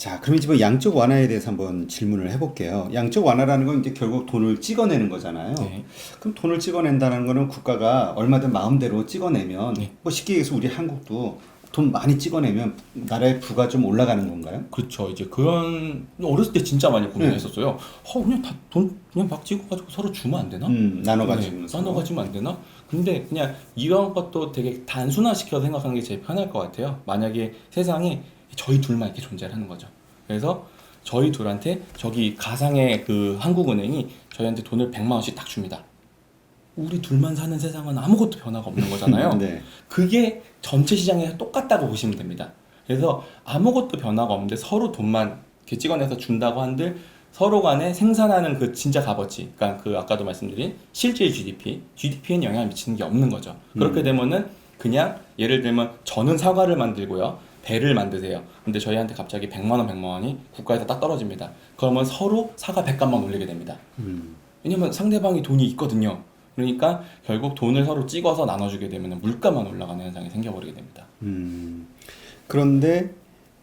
자, 그럼 이제 뭐 양적 완화에 대해서 한번 질문을 해볼게요. 양적 완화라는 건 이제 결국 돈을 찍어내는 거잖아요. 네. 그럼 돈을 찍어낸다는 거는 국가가 얼마든 마음대로 찍어내면 네. 뭐 쉽게 얘기해서 우리 한국도 돈 많이 찍어내면 나라의 부가 좀 올라가는 건가요? 그렇죠. 이제 그런 어렸을 때 진짜 많이 고민했었어요. 그냥 다 돈 그냥 막 찍어가지고 서로 주면 안 되나? 나눠가지고. 네, 나눠가지면 안 되나? 근데 그냥 이런 것도 되게 단순화시켜서 생각하는 게 제일 편할 것 같아요. 만약에 세상에 저희 둘만 이렇게 존재를 하는 거죠. 그래서 저희 둘한테 저기 가상의 그 한국은행이 저희한테 돈을 100만 원씩 딱 줍니다. 우리 둘만 사는 세상은 아무것도 변화가 없는 거잖아요. 네. 그게 전체 시장에 똑같다고 보시면 됩니다. 그래서 아무것도 변화가 없는데 서로 돈만 이렇게 찍어내서 준다고 한들 서로 간에 생산하는 그 진짜 값어치, 그러니까 그 아까도 말씀드린 실제 GDP에는 영향을 미치는 게 없는 거죠. 그렇게 되면은 그냥 예를 들면 저는 사과를 만들고요. 배를 만드세요. 근데 저희한테 갑자기 100만 원, 100만 원이 국가에서 딱 떨어집니다. 그러면 서로 사과 100값만 올리게 됩니다. 왜냐면 상대방이 돈이 있거든요. 그러니까 결국 돈을 서로 찍어서 나눠주게 되면 물가만 올라가는 현상이 생겨버리게 됩니다. 그런데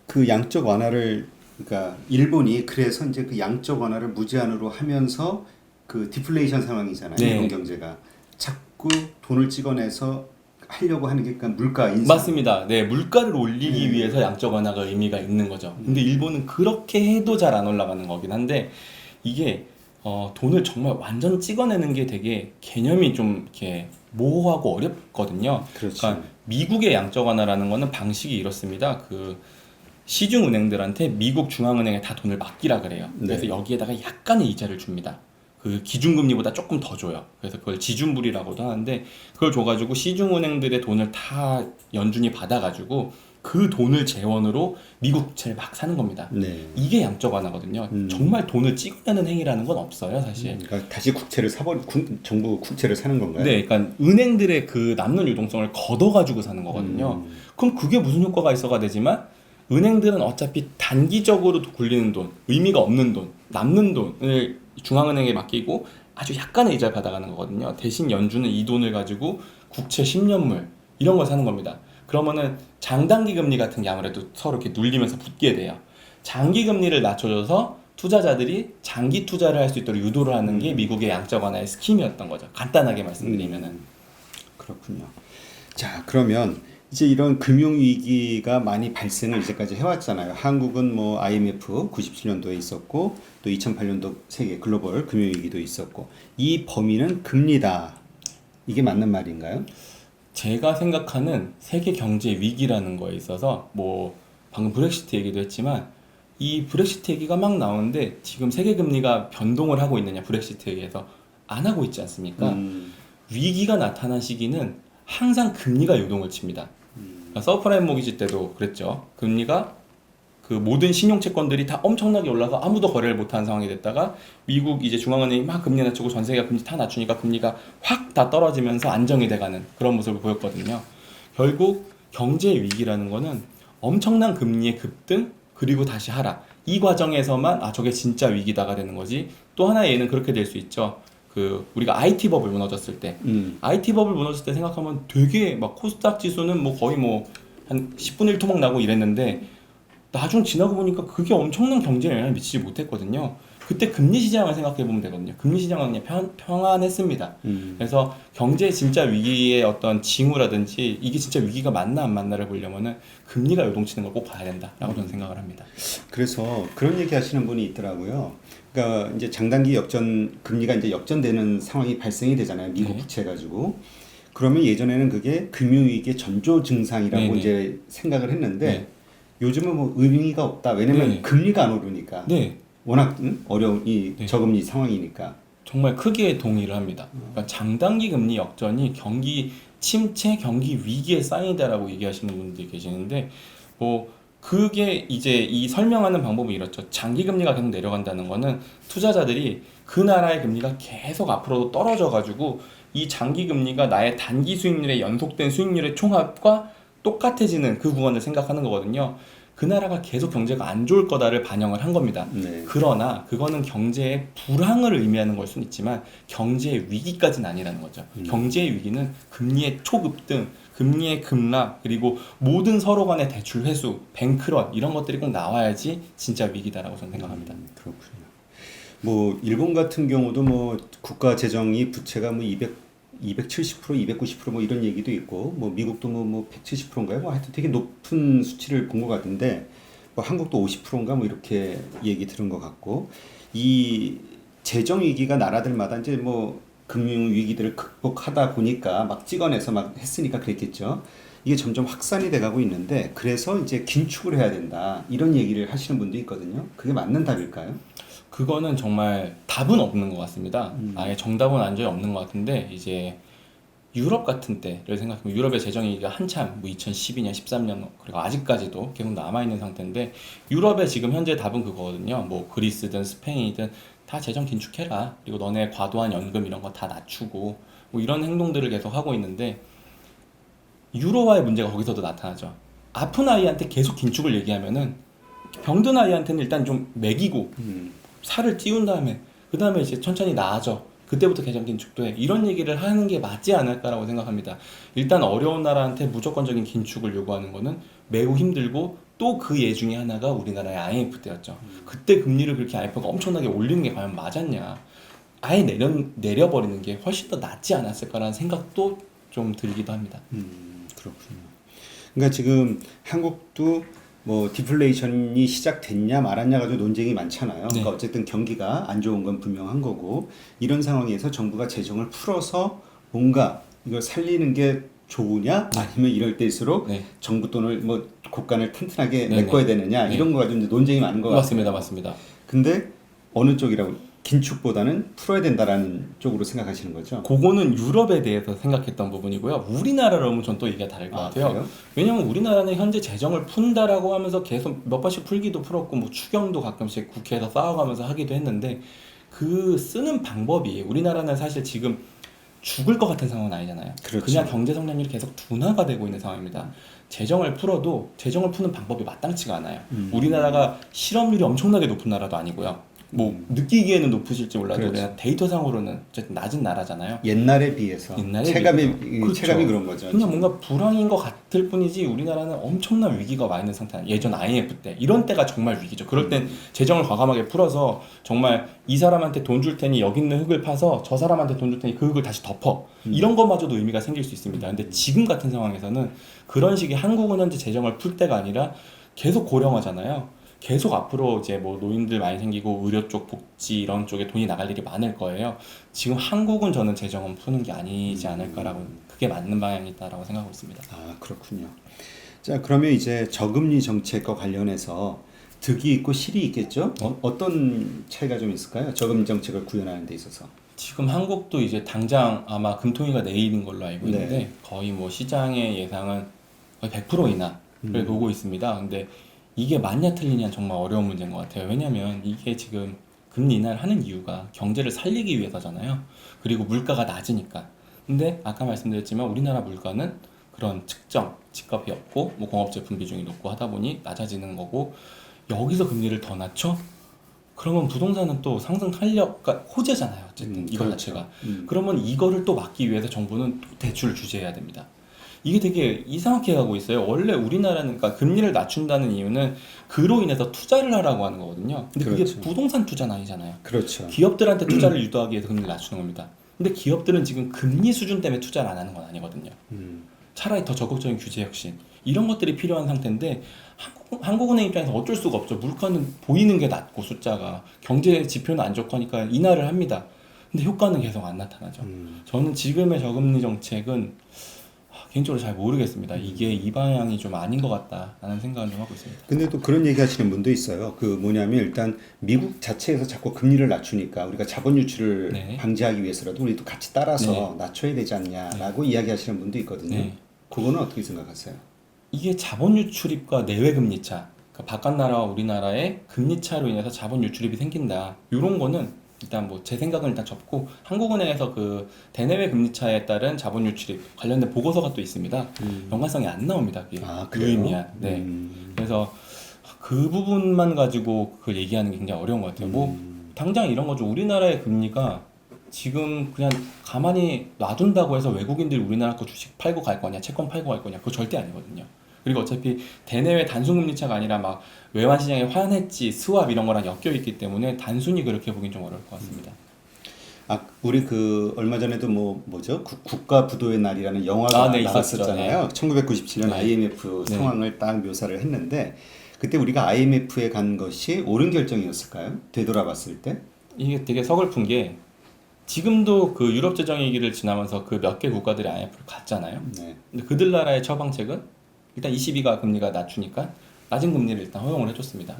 그 양적 완화를 그러니까 일본이 그래서 이제 그 양적 완화를 무제한으로 하면서 그 디플레이션 상황이잖아요. 네. 일본 경제가 자꾸 돈을 찍어내서 하려고 하는 게 그러니까 물가 인상. 맞습니다. 네, 물가를 올리기 위해서 양적 완화가 의미가 있는 거죠. 근데 일본은 그렇게 해도 잘 안 올라가는 거긴 한데 이게 돈을 정말 완전 찍어내는 게 되게 개념이 좀 이렇게 모호하고 어렵거든요. 그렇죠. 그러니까 미국의 양적 완화라는 거는 방식이 이렇습니다. 그 시중 은행들한테 미국 중앙은행에 다 돈을 맡기라 그래요. 그래서 네. 여기에다가 약간의 이자를 줍니다. 그 기준금리보다 조금 더 줘요. 그래서 그걸 지준불이라고도 하는데 그걸 줘가지고 시중은행들의 돈을 다 연준이 받아가지고 그 돈을 재원으로 미국 국채를 막 사는 겁니다. 네. 이게 양적 완화거든요. 정말 돈을 찍어내는 행위라는 건 없어요, 사실. 그러니까 다시 국채를 정부 국채를 사는 건가요? 네, 그러니까 은행들의 그 남는 유동성을 걷어가지고 사는 거거든요. 그럼 그게 무슨 효과가 있어가 되지만 은행들은 어차피 단기적으로 굴리는 돈, 의미가 없는 돈, 남는 돈을 중앙은행에 맡기고 아주 약간의 이자를 받아가는 거거든요. 대신 연준은 이 돈을 가지고 국채 10년물 이런 걸 사는 겁니다. 그러면은 장단기 금리 같은 게 아무래도 서로 이렇게 눌리면서 붙게 돼요. 장기 금리를 낮춰줘서 투자자들이 장기 투자를 할 수 있도록 유도를 하는 게 미국의 양적 완화의 스킴이었던 거죠. 간단하게 말씀드리면은. 그렇군요. 자, 그러면 이제 이런 금융위기가 많이 발생을 이제까지 해왔잖아요. 한국은 뭐 IMF 97년도에 있었고 또 2008년도 세계 글로벌 금융위기도 있었고 이 범위는 금리다. 이게 맞는 말인가요? 제가 생각하는 세계 경제 위기라는 거에 있어서 뭐 방금 브렉시트 얘기도 했지만 이 브렉시트 얘기가 막 나오는데 지금 세계 금리가 변동을 하고 있느냐 브렉시트 얘기에서 안 하고 있지 않습니까? 위기가 나타난 시기는 항상 금리가 요동을 칩니다. 그러니까 서프라임 모기지 때도 그랬죠. 금리가 그 모든 신용 채권들이 다 엄청나게 올라서 아무도 거래를 못하는 상황이 됐다가 미국 이제 중앙은행이 막 금리 낮추고 전 세계가 금리 다 낮추니까 금리가 확 다 떨어지면서 안정이 돼가는 그런 모습을 보였거든요. 결국 경제 위기라는 거는 엄청난 금리의 급등 그리고 다시 하락 이 과정에서만 저게 진짜 위기다가 되는 거지. 또 하나의 예는 그렇게 될 수 있죠. 그 우리가 IT 버블 무너졌을 때 IT 버블 무너졌을 때 생각하면 되게 막 코스닥 지수는 뭐 거의 뭐 한 10분의 1 토막 나고 이랬는데 나중 지나고 보니까 그게 엄청난 경제에 영향을 미치지 못했거든요. 그때 금리 시장을 생각해 보면 되거든요. 금리 시장은 그냥 평안했습니다. 그래서 경제 진짜 위기의 어떤 징후라든지 이게 진짜 위기가 맞나 안 맞나를 보려면은 금리가 요동치는 걸 꼭 봐야 된다라고 저는 생각을 합니다. 그래서 그런 얘기 하시는 분이 있더라고요. 그러니까 이제 장단기 금리가 이제 역전되는 상황이 발생이 되잖아요. 미국 네. 국채 가지고. 그러면 예전에는 그게 금융위기의 전조 증상이라고 네네. 이제 생각을 했는데 네. 요즘은 뭐 의미가 없다. 왜냐면 네. 금리가 안 오르니까. 네. 워낙 어려운 이 네. 저금리 상황이니까. 정말 크게 동의를 합니다. 그러니까 장단기 금리 역전이 경기 침체, 경기 위기의 사인이다라고 얘기하시는 분들이 계시는데 뭐 그게 이제 이 설명하는 방법이 이렇죠. 장기 금리가 계속 내려간다는 거는 투자자들이 그 나라의 금리가 계속 앞으로 떨어져 가지고 이 장기 금리가 나의 단기 수익률의 연속된 수익률의 총합과 똑같아지는 그 구간을 생각하는 거거든요. 그 나라가 계속 경제가 안 좋을 거다를 반영을 한 겁니다. 네. 그러나 그거는 경제의 불황을 의미하는 걸 수는 있지만 경제의 위기까지는 아니라는 거죠. 경제의 위기는 금리의 초급등 금리의 급락 그리고 모든 서로 간의 대출 회수, 뱅크런 이런 것들이 꼭 나와야지 진짜 위기다라고 저는 생각합니다. 그렇군요. 뭐 일본 같은 경우도 뭐 국가 재정이 부채가 뭐 270%, 290%뭐 이런 얘기도 있고 뭐 미국도 뭐 170%인가요? 뭐 하여튼 되게 높은 수치를 본 것 같은데 뭐 한국도 50%인가 뭐 이렇게 얘기 들은 것 같고 이 재정 위기가 나라들마다 이제 뭐 금융 위기들을 극복하다 보니까 막 찍어내서 막 했으니까 그랬겠죠. 이게 점점 확산이 돼가고 있는데 그래서 이제 긴축을 해야 된다 이런 얘기를 하시는 분도 있거든요. 그게 맞는 답일까요? 그거는 정말 답은 없는 것 같습니다. 아예 정답은 완전히 없는 것 같은데 이제 유럽 같은 때를 생각하면 유럽의 재정위기가 한참 뭐 2012년, 13년 그리고 아직까지도 계속 남아있는 상태인데 유럽의 지금 현재 답은 그거거든요. 뭐 그리스든 스페인이든 다 재정 긴축해라. 그리고 너네 과도한 연금 이런 거 다 낮추고 뭐 이런 행동들을 계속 하고 있는데 유로화의 문제가 거기서도 나타나죠. 아픈 아이한테 계속 긴축을 얘기하면은 병든 아이한테는 일단 좀 먹이고 살을 띄운 다음에 그 다음에 이제 천천히 나아져. 그때부터 개정 긴축도 해. 이런 얘기를 하는 게 맞지 않을까라고 생각합니다. 일단 어려운 나라한테 무조건적인 긴축을 요구하는 거는 매우 힘들고 또 그 예 중에 하나가 우리나라의 IMF 때였죠. 그때 금리를 그렇게 IMF가 엄청나게 올리는 게 과연 맞았냐. 아예 내려버리는 게 훨씬 더 낫지 않았을까라는 생각도 좀 들기도 합니다. 그렇군요. 그러니까 지금 한국도 뭐 디플레이션이 시작됐냐 말았냐 가지고 논쟁이 많잖아요. 네. 그러니까 어쨌든 경기가 안 좋은 건 분명한 거고 이런 상황에서 정부가 재정을 풀어서 뭔가 이걸 살리는 게 좋으냐 아니면 이럴 때일수록 네. 정부 돈을 뭐 국간을 튼튼하게 네네. 메꿔야 되느냐 네. 이런 거 가지고 이제 논쟁이 많은 것 같아요. 맞습니다. 맞습니다. 근데 어느 쪽이라고 긴축보다는 풀어야 된다라는 쪽으로 생각하시는 거죠? 그거는 유럽에 대해서 생각했던 부분이고요. 우리나라로 오면 전 또 얘기가 다를 것 같아요. 그래요? 왜냐면 우리나라는 현재 재정을 푼다라고 하면서 계속 몇 번씩 풀기도 풀었고 뭐 추경도 가끔씩 국회에서 쌓아가면서 하기도 했는데 그 쓰는 방법이 우리나라는 사실 지금 죽을 것 같은 상황은 아니잖아요. 그렇죠. 그냥 경제 성장률이 계속 둔화가 되고 있는 상황입니다. 재정을 풀어도 재정을 푸는 방법이 마땅치가 않아요. 우리나라가 실업률이 엄청나게 높은 나라도 아니고요. 뭐 느끼기에는 높으실지 몰라도 그렇죠. 그냥 데이터상으로는 어쨌든 낮은 나라잖아요. 옛날에 비해서 옛날에 체감이 비해서. 체감이 그렇죠. 그런 거죠. 그냥 뭔가 불황인 것 같을 뿐이지 우리나라는 엄청난 위기가 와 있는 상태예요. 예전 IMF 때 이런 때가 정말 위기죠. 그럴 땐 재정을 과감하게 풀어서 정말 이 사람한테 돈 줄 테니 여기 있는 흙을 파서 저 사람한테 돈 줄 테니 그 흙을 다시 덮어 이런 것마저도 의미가 생길 수 있습니다. 근데 지금 같은 상황에서는 그런 식의 한국은 현재 재정을 풀 때가 아니라 계속 고령화잖아요. 계속 앞으로 이제 뭐 노인들 많이 생기고 의료 쪽 복지 이런 쪽에 돈이 나갈 일이 많을 거예요. 지금 한국은 저는 재정은 푸는 게 아니지 않을까라고 그게 맞는 방향이다라고 생각하고 있습니다. 아, 그렇군요. 자, 그러면 이제 저금리 정책과 관련해서 득이 있고 실이 있겠죠? 어떤 차이가 좀 있을까요? 저금리 정책을 구현하는 데 있어서. 지금 한국도 이제 당장 아마 금통위가 내일인 걸로 알고 있는데 네. 거의 뭐 시장의 예상은 거의 100% 인하를 보고 있습니다. 근데 이게 맞냐 틀리냐 정말 어려운 문제인 것 같아요. 왜냐면 이게 지금 금리 인하를 하는 이유가 경제를 살리기 위해서잖아요. 그리고 물가가 낮으니까. 근데 아까 말씀드렸지만 우리나라 물가는 그런 측정, 집값이 없고 뭐 공업제품 비중이 높고 하다 보니 낮아지는 거고 여기서 금리를 더 낮춰? 그러면 부동산은 또 상승 탄력, 그러니까 호재잖아요. 어쨌든 이거 그렇죠. 자체가. 그러면 이거를 또 막기 위해서 정부는 또 대출을 규제해야 됩니다. 이게 되게 이상하게 가고 있어요. 원래 우리나라는 그러니까 금리를 낮춘다는 이유는 그로 인해서 투자를 하라고 하는 거거든요. 근데 그게 그렇죠. 부동산 투자는 아니잖아요. 그렇죠. 기업들한테 투자를 유도하기 위해서 금리를 낮추는 겁니다. 근데 기업들은 지금 금리 수준 때문에 투자를 안 하는 건 아니거든요. 차라리 더 적극적인 규제 혁신 이런 것들이 필요한 상태인데 한국은행 입장에서 어쩔 수가 없죠. 물가는 보이는 게 낮고 숫자가 경제 지표는 안 좋고 하니까 인하를 합니다. 근데 효과는 계속 안 나타나죠. 저는 지금의 저금리 정책은 개인적으로 잘 모르겠습니다. 이게 이 방향이 좀 아닌 것 같다라는 생각을 좀 하고 있습니다. 근데 또 그런 얘기 하시는 분도 있어요. 그 뭐냐면 일단 미국 자체에서 자꾸 금리를 낮추니까 우리가 자본 유출을 네. 방지하기 위해서라도 우리도 같이 따라서 네. 낮춰야 되지 않냐라고 이야기하시는 분도 있거든요. 네. 그거는 어떻게 생각하세요? 이게 자본 유출입과 내외 금리 차, 그러니까 바깥 나라와 우리나라의 금리 차로 인해서 자본 유출입이 생긴다. 이런 거는 일단 뭐 제 생각은 일단 접고 한국은행에서 그 대내외 금리 차에 따른 자본 유출입 관련된 보고서가 또 있습니다. 연관성이 안 나옵니다. 그게 아, 그래요? 유의미한. 네. 그래서 그 부분만 가지고 그걸 얘기하는 게 굉장히 어려운 것 같아요. 뭐 당장 이런 거죠. 우리나라의 금리가 지금 그냥 가만히 놔둔다고 해서 외국인들이 우리나라 거 주식 팔고 갈 거냐, 채권 팔고 갈 거냐, 그거 절대 아니거든요. 그리고 어차피 대내외 단순금리차가 아니라 막 외환 시장의 환해지, 스왑 이런 거랑 엮여 있기 때문에 단순히 그렇게 보긴 좀 어려울 것 같습니다. 아, 우리 그 얼마 전에도 뭐죠? 국가 부도의 날이라는 영화가 네, 나왔었잖아요. 1997년 네. IMF 네. 상황을 딱 묘사를 했는데 그때 우리가 IMF에 간 것이 옳은 결정이었을까요? 되돌아봤을 때? 이게 되게 서글픈 게 지금도 그 유럽 재정 위기를 지나면서 그 몇 개 국가들이 IMF를 갔잖아요. 네. 근데 그들 나라의 처방책은 일단 22가 금리가 낮추니까 낮은 금리를 일단 허용을 해줬습니다.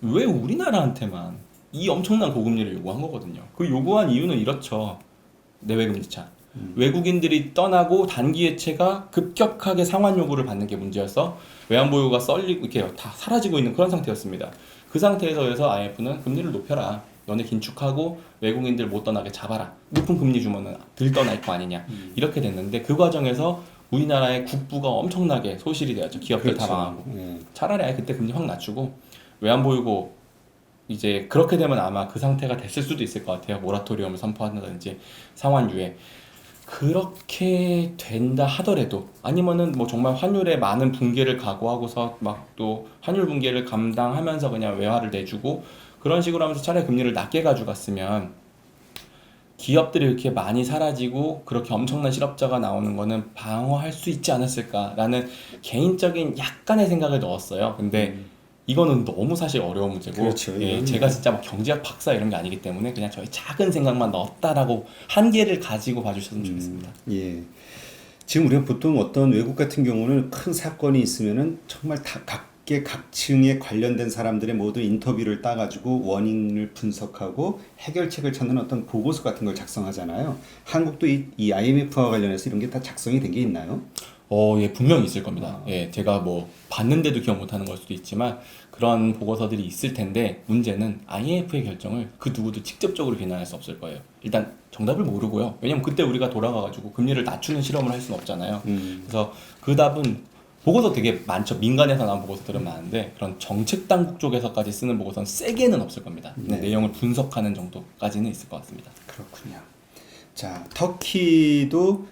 왜 우리나라한테만 이 엄청난 고금리를 요구한 거거든요. 그 요구한 이유는 이렇죠. 내외금리차. 외국인들이 떠나고 단기 해체가 급격하게 상환 요구를 받는 게 문제여서 외환 보유가 썰리고 이렇게 다 사라지고 있는 그런 상태였습니다. 그 상태에서 그래서 IMF는 금리를 높여라. 너네 긴축하고 외국인들 못 떠나게 잡아라. 높은 금리 주면은 들 떠날 거 아니냐. 이렇게 됐는데 그 과정에서 우리나라의 국부가 엄청나게 소실이 되었죠. 기업들 다 망하고. 네. 차라리 아예 그때 금리 확 낮추고 외환 보유고 이제 그렇게 되면 아마 그 상태가 됐을 수도 있을 것 같아요. 모라토리엄을 선포한다든지 상환 유예. 그렇게 된다 하더라도 아니면은 뭐 정말 환율의 많은 붕괴를 각오하고서 막 또 환율 붕괴를 감당하면서 그냥 외화를 내주고 그런 식으로 하면서 차라리 금리를 낮게 가져갔으면 기업들이 이렇게 많이 사라지고 그렇게 엄청난 실업자가 나오는 거는 방어할 수 있지 않았을까라는 개인적인 약간의 생각을 넣었어요. 근데 이거는 너무 사실 어려운 문제고 그렇죠. 예, 이거는 제가 진짜 막 경제학 박사 이런 게 아니기 때문에 그냥 저희 작은 생각만 넣었다라고 한계를 가지고 봐주셨으면 좋겠습니다. 예. 지금 우리가 보통 어떤 외국 같은 경우는 큰 사건이 있으면은 정말 다 각계각층에 관련된 사람들의 모두 인터뷰를 따가지고 원인을 분석하고 해결책을 찾는 어떤 보고서 같은 걸 작성하잖아요. 한국도 이 IMF와 관련해서 이런 게 다 작성이 된 게 있나요? 예, 분명히 있을 겁니다. 예, 제가 뭐 봤는데도 기억 못하는 걸 수도 있지만 그런 보고서들이 있을 텐데 문제는 IMF의 결정을 그 누구도 직접적으로 비난할 수 없을 거예요. 일단 정답을 모르고요. 왜냐면 그때 우리가 돌아가가지고 금리를 낮추는 실험을 할 수는 없잖아요. 그래서 그 답은 보고서 되게 많죠. 민간에서 나온 보고서들은 많은데 그런 정책 당국 쪽에서까지 쓰는 보고서는 세게는 없을 겁니다. 네. 내용을 분석하는 정도까지는 있을 것 같습니다. 그렇군요. 자, 터키도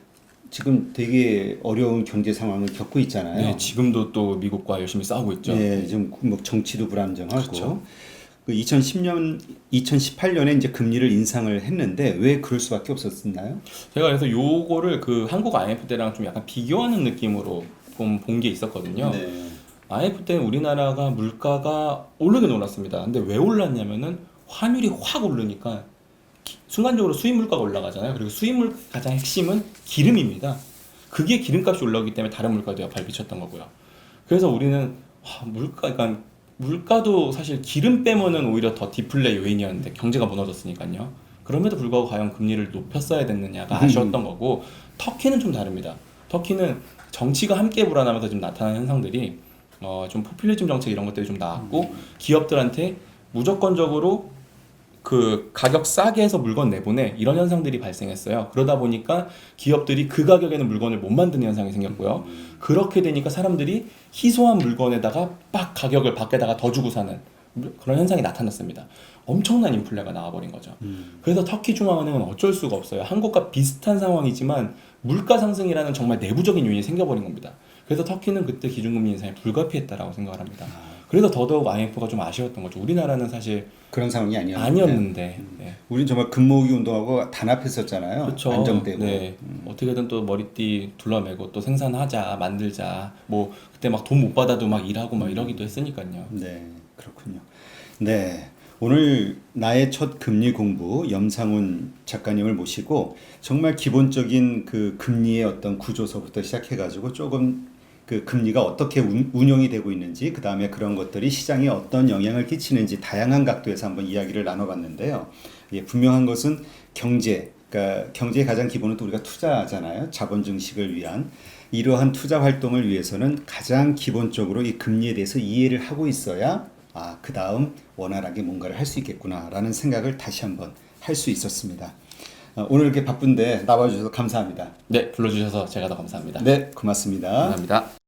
지금 되게 어려운 경제 상황을 겪고 있잖아요. 네, 지금도 또 미국과 열심히 싸우고 있죠. 네, 지금 뭐 정치도 불안정하고. 그렇죠. 그 2018년에 이제 금리를 인상을 했는데 왜 그럴 수밖에 없었나요? 제가 그래서 요거를 그 한국 IMF 때랑 좀 약간 비교하는 느낌으로 본 게 있었거든요. 네. IMF 때 우리나라가 물가가 오르긴 올랐습니다. 근데 왜 올랐냐면은 환율이 확 오르니까 순간적으로 수입 물가가 올라가잖아요. 그리고 수입 물 가장 핵심은 기름입니다. 그게 기름값이 올라오기 때문에 다른 물가도 여파를 미쳤던 거고요. 그래서 우리는 그러니까 물가도 사실 기름 빼면은 오히려 더 디플레 요인이었는데 경제가 무너졌으니까요. 그럼에도 불구하고 과연 금리를 높였어야 됐느냐가 아쉬웠던 거고 터키는 좀 다릅니다. 터키는 정치가 함께 불안하면서 좀 나타나는 현상들이 좀 포퓰리즘 정책 이런 것들이 좀 나왔고 기업들한테 무조건적으로 그 가격 싸게 해서 물건 내보내 이런 현상들이 발생했어요. 그러다 보니까 기업들이 그 가격에는 물건을 못 만드는 현상이 생겼고요. 그렇게 되니까 사람들이 희소한 물건에다가 빡 가격을 밖에다가 더 주고 사는 그런 현상이 나타났습니다. 엄청난 인플레가 나와버린 거죠. 그래서 터키 중앙은행은 어쩔 수가 없어요. 한국과 비슷한 상황이지만 물가 상승이라는 정말 내부적인 요인이 생겨버린 겁니다. 그래서 터키는 그때 기준금리 인상이 불가피했다라고 생각을 합니다. 그래서 더더욱 IMF가 좀 아쉬웠던 거죠. 우리나라는 사실 그런 상황이 아니었는데. 네. 우린 정말 금모으기 운동하고 단합했었잖아요. 그렇죠. 안정되고. 네. 어떻게든 또 머리띠 둘러매고 또 생산하자, 만들자. 뭐 그때 막 돈 못 받아도 막 일하고 막 이러기도 했으니까요. 네, 그렇군요. 네, 오늘 나의 첫 금리 공부 염상훈 작가님을 모시고 정말 기본적인 그 금리의 어떤 구조서부터 시작해가지고 조금 그 금리가 어떻게 운영이 되고 있는지 그 다음에 그런 것들이 시장에 어떤 영향을 끼치는지 다양한 각도에서 한번 이야기를 나눠봤는데요. 예, 분명한 것은 그러니까 경제의 가장 기본은 또 우리가 투자잖아요. 자본 증식을 위한 이러한 투자 활동을 위해서는 가장 기본적으로 이 금리에 대해서 이해를 하고 있어야 그 다음 원활하게 뭔가를 할 수 있겠구나라는 생각을 다시 한번 할 수 있었습니다. 오늘 이렇게 바쁜데 나와주셔서 감사합니다. 네, 불러주셔서 제가 더 감사합니다. 네, 고맙습니다. 감사합니다.